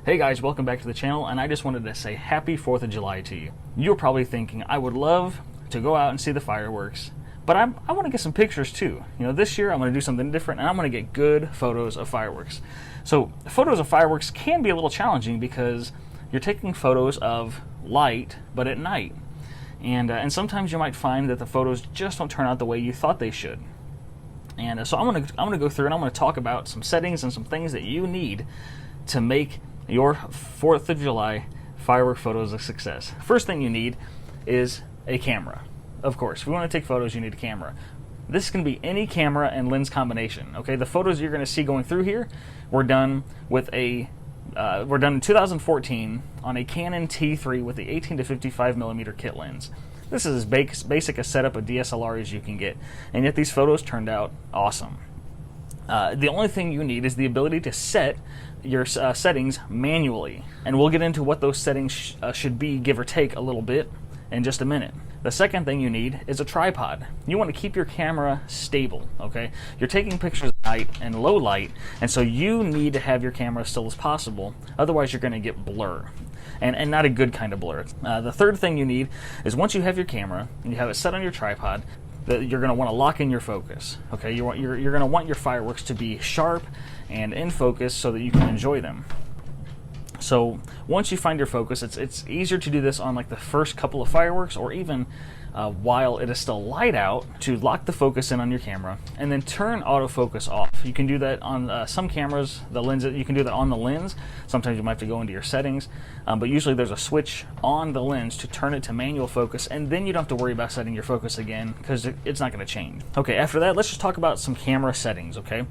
Hey guys, welcome back to the channel, and I just wanted to say happy 4th of July to you. You're probably thinking, I would love to go out and see the fireworks, but I want to get some pictures too. You know, this year I'm going to do something different, and I'm going to get good photos of fireworks. So photos of fireworks can be a little challenging because you're taking photos of light, but at night. And sometimes you might find that the photos just don't turn out the way you thought they should. And so I'm gonna go through and I'm going to talk about some settings and some things that you need to make your 4th of July firework photos a success. First thing you need is a camera. Of course, if you want to take photos, you need a camera. This can be any camera and lens combination. Okay, the photos you're going to see going through here were done with were done in 2014 on a Canon T3 with the 18 to 55 millimeter kit lens. This is as basic a setup of DSLR as you can get, and yet these photos turned out awesome. The only thing you need is the ability to set your settings manually, and we'll get into what those settings should be, give or take a little bit, in just a minute. The second thing you need is a tripod. You want to keep your camera stable, okay? You're taking pictures at night and low light, and so you need to have your camera as still as possible, otherwise you're going to get blur, and not a good kind of blur. The third thing you need is once you have your camera and you have it set on your tripod, that you're going to want to lock in your focus. Okay, you're going to want your fireworks to be sharp and in focus so that you can enjoy them. So once you find your focus, it's easier to do this on like the first couple of fireworks, or even while it is still light out, to lock the focus in on your camera and then turn autofocus off. You can do that on some cameras, the lens. You can do that on the lens. Sometimes you might have to go into your settings, but usually there's a switch on the lens to turn it to manual focus, and then you don't have to worry about setting your focus again because it's not going to change. Okay, after that, let's just talk about some camera settings. Okay,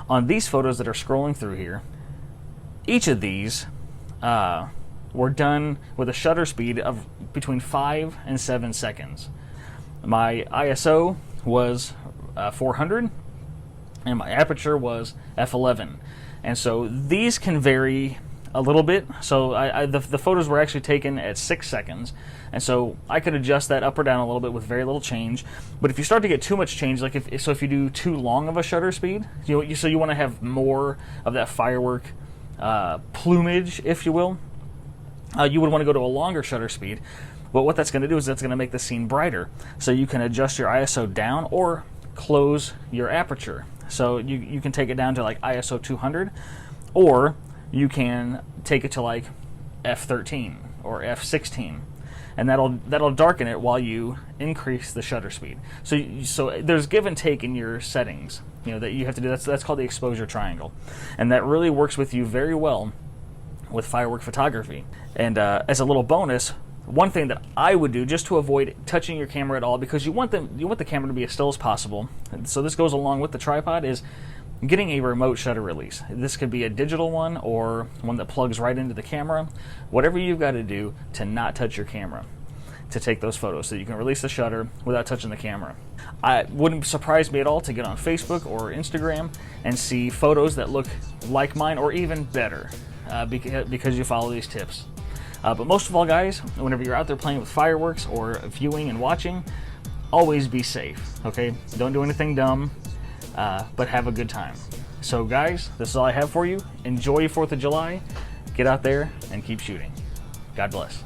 on these photos that are scrolling through here, each of these were done with a shutter speed of between 5 and 7 seconds. My ISO was 400 and my aperture was f11, and so these can vary a little bit. So the photos were actually taken at 6 seconds, and so I could adjust that up or down a little bit with very little change. But if you start to get too much change, like if you do too long of a shutter speed, you want to have more of that firework plumage, if you will, you would want to go to a longer shutter speed. But what that's going to do is that's going to make the scene brighter. So you can adjust your ISO down or close your aperture. So you can take it down to like ISO 200, or you can take it to like f13 or f16, and that'll darken it while you increase the shutter speed. So there's give and take in your settings, you know, that you have to do. That's called the exposure triangle, and that really works with you very well with firework photography. And as a little bonus, one thing that I would do just to avoid touching your camera at all, because you want the camera to be as still as possible, and so this goes along with the tripod, is getting a remote shutter release. This could be a digital one or one that plugs right into the camera. Whatever you've got to do to not touch your camera to take those photos, so you can release the shutter without touching the camera. It wouldn't surprise me at all to get on Facebook or Instagram and see photos that look like mine or even better because you follow these tips. But most of all, guys, whenever you're out there playing with fireworks or viewing and watching, always be safe, okay? Don't do anything dumb, but have a good time. So guys, this is all I have for you. Enjoy your 4th of July. Get out there and keep shooting. God bless.